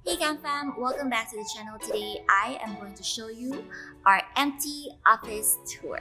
Hey Gang Fam, welcome back to the channel. Today I am going to show you our empty office tour.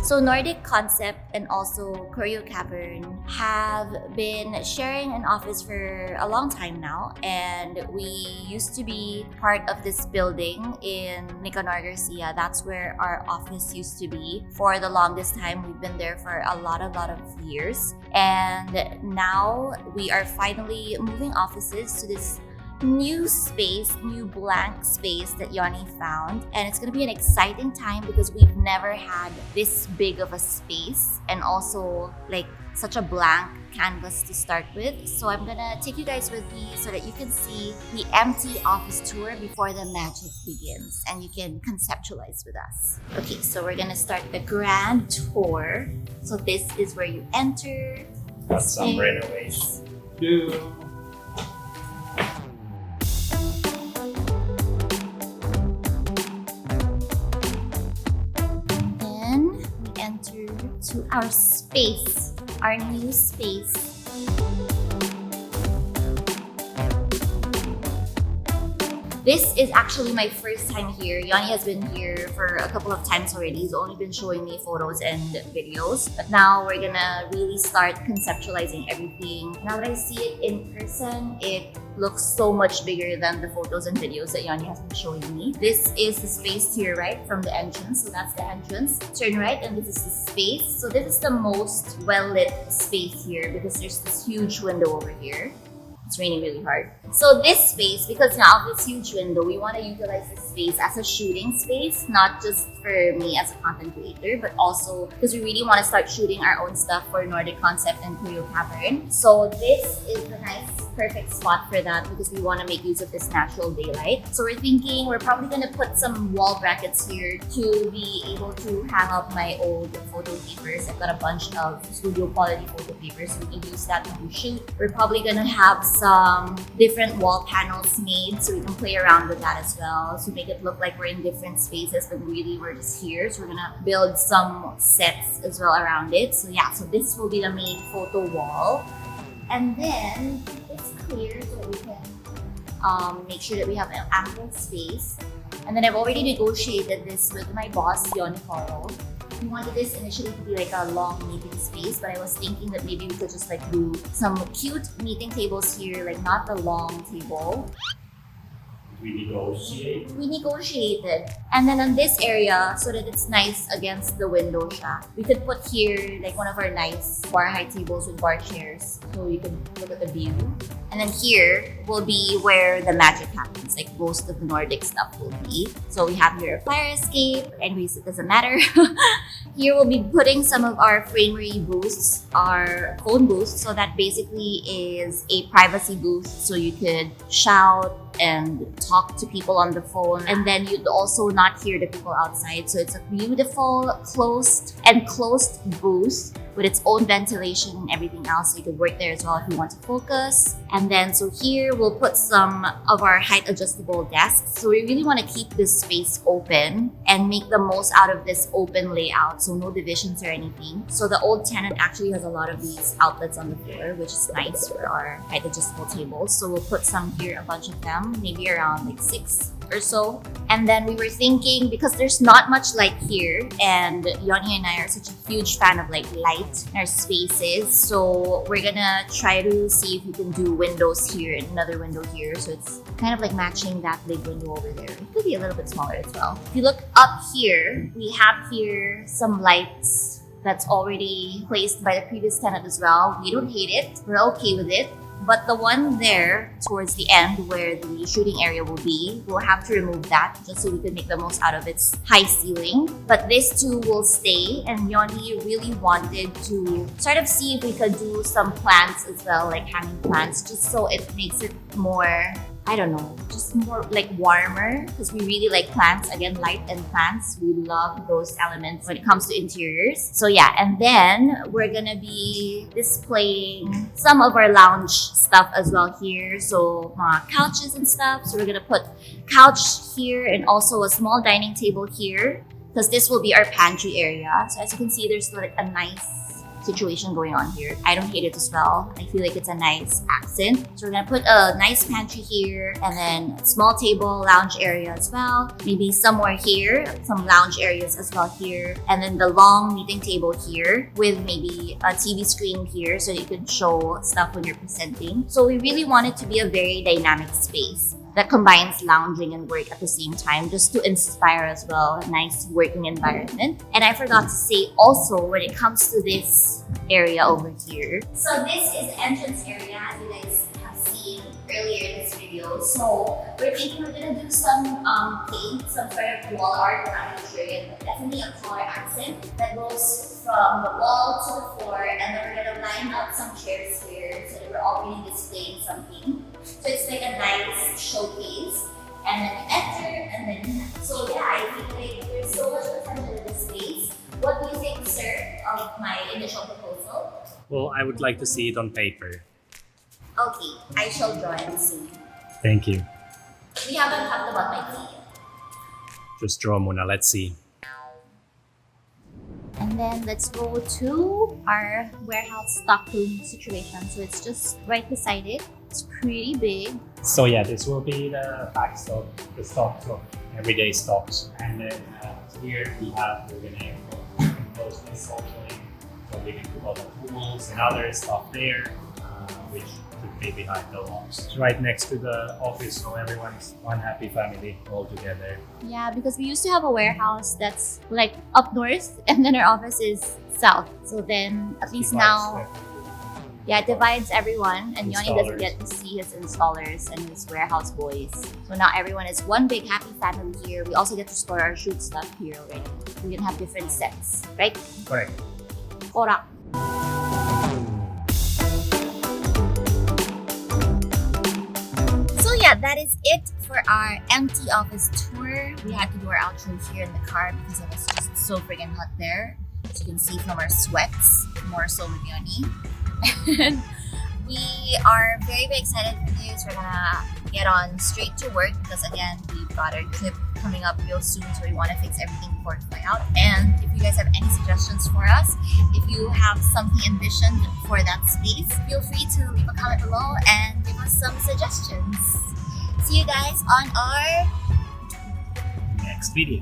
So Nordic Concept and also Koryo Cavern have been sharing an office for a long time now, and we used to be part of this building in Nicanor Garcia. That's where our office used to be for the longest time. We've been there for a lot of years, and now we are finally moving offices to this new space, new blank space that Yanni found. And it's gonna be an exciting time because we've never had this big of a space and also like such a blank canvas to start with. So I'm gonna take you guys with me so that you can see the empty office tour before the magic begins and you can conceptualize with us. Okay, so we're gonna start the grand tour. So this is where you enter. Got some renovations. Do. To our space, our new space. This is actually my first time here. Yanni has been here for a couple of times already. He's only been showing me photos and videos. But now we're gonna really start conceptualizing everything. Now that I see it in person, it looks so much bigger than the photos and videos that Yanni has been showing me. This is the space to your right from the entrance. So that's the entrance. Turn right and this is the space. So this is the most well-lit space here because there's this huge window over here. It's raining really hard. So this space, because now of this huge window, we want to utilize this space as a shooting space, not just for me as a content creator, but also because we really want to start shooting our own stuff for Nordic Concept and Koryo Cavern. So this is the nice, perfect spot for that because we want to make use of this natural daylight. So we're thinking we're probably going to put some wall brackets here to be able to hang up my old photo papers. I've got a bunch of studio quality photo papers, so we can use that when we shoot. We're probably going to have some different wall panels made so we can play around with that as well to make it look like we're in different spaces but really we're just here. So we're gonna build some sets as well around it. So yeah, so this will be the main photo wall, and then it's clear so that we can make sure that we have an ample space. And then I've already negotiated this with my boss, Joanna. We wanted this initially to be like a long meeting space, but I was thinking that maybe we could just like do some cute meeting tables here, like not the long table. We negotiated. And then on this area, so that it's nice against the window siya, we could put here like one of our nice bar high tables with bar chairs so you can look at the view. And then here will be where the magic happens, like most of the Nordic stuff will be. So we have here a fire escape, anyways, it doesn't matter. Here we'll be putting some of our framery booths, our phone booths. So that basically is a privacy booth so you could shout and talk to people on the phone, and then you'd also not hear the people outside. So it's a beautiful closed booth with its own ventilation and everything else, so you could work there as well if you want to focus. And then so here we'll put some of our height adjustable desks. So we really want to keep this space open and make the most out of this open layout, so no divisions or anything. So the old tenant actually has a lot of these outlets on the floor, which is nice for our height adjustable tables. So we'll put some here, a bunch of them, maybe around like 6 or so. And then we were thinking, because there's not much light here, and Yanni and I are such a huge fan of like light in our spaces, so we're gonna try to see if we can do windows here and another window here, so it's kind of like matching that big window over there. It could be a little bit smaller as well. If you look up here, we have here some lights that's already placed by the previous tenant as well. We don't hate it, we're okay with it. But the one there towards the end where the shooting area will be, we'll have to remove that just so we can make the most out of its high ceiling. But this too will stay, and Yanni really wanted to sort of see if we could do some plants as well, like hanging plants, just so it makes it more I don't know, just more like warmer because we really like plants. Again, light and plants. We love those elements when it comes to interiors. So yeah, and then we're gonna be displaying some of our lounge stuff as well here. So couches and stuff. So we're gonna put couch here and also a small dining table here because this will be our pantry area. So as you can see, there's like a nice situation going on here. I don't hate it as well. I feel like it's a nice accent. So we're gonna put a nice pantry here and then a small table, lounge area as well. Maybe somewhere here, some lounge areas as well here. And then the long meeting table here with maybe a TV screen here so you can show stuff when you're presenting. So we really want it to be a very dynamic space that combines lounging and work at the same time, just to inspire as well a nice working environment. And I forgot to say also when it comes to this area over here. So this is the entrance area, as you guys have seen earlier in this video. So we're thinking we're gonna do some paint, some sort of wall art. I'm not sure yet, but definitely a color accent that goes from the wall to the floor, and then we're gonna line up some chairs here so that we're already displaying something. So it's like a nice showcase, and then you enter, and then so yeah, I feel like there's so much potential in this space. What do you think, sir, of my initial proposal? Well, I would like to see it on paper. Okay, I shall draw and see. Thank you. We haven't talked about my tea. Just draw muna. Let's see. And then let's go to our warehouse stockroom situation. So it's just right beside it. It's pretty big. So yeah, this will be the back stock, the stocks of everyday stocks. And then here we're gonna enclose this also in, so we can put all the tools and other stuff there, which should be behind the walls. It's right next to the office, so everyone's one happy family all together. Yeah, because we used to have a warehouse that's like up north and then our office is south. So then at least now, yeah, it divides everyone, and Yoni doesn't get to see his installers and his warehouse boys. So now everyone is one big happy family here. We also get to store our shoot stuff here already. We can have different sets, right? Correct. Ora. So yeah, that is it for our empty office tour. We had to do our outro here in the car because it was just so friggin' hot there. As you can see from our sweats, more so with Yoni. And we are very, very excited for this. We're gonna get on straight to work because again, we've got our trip coming up real soon, so we want to fix everything before we fly out. And if you guys have any suggestions for us, if you have something envisioned for that space, feel free to leave a comment below and give us some suggestions. See you guys on our Next video.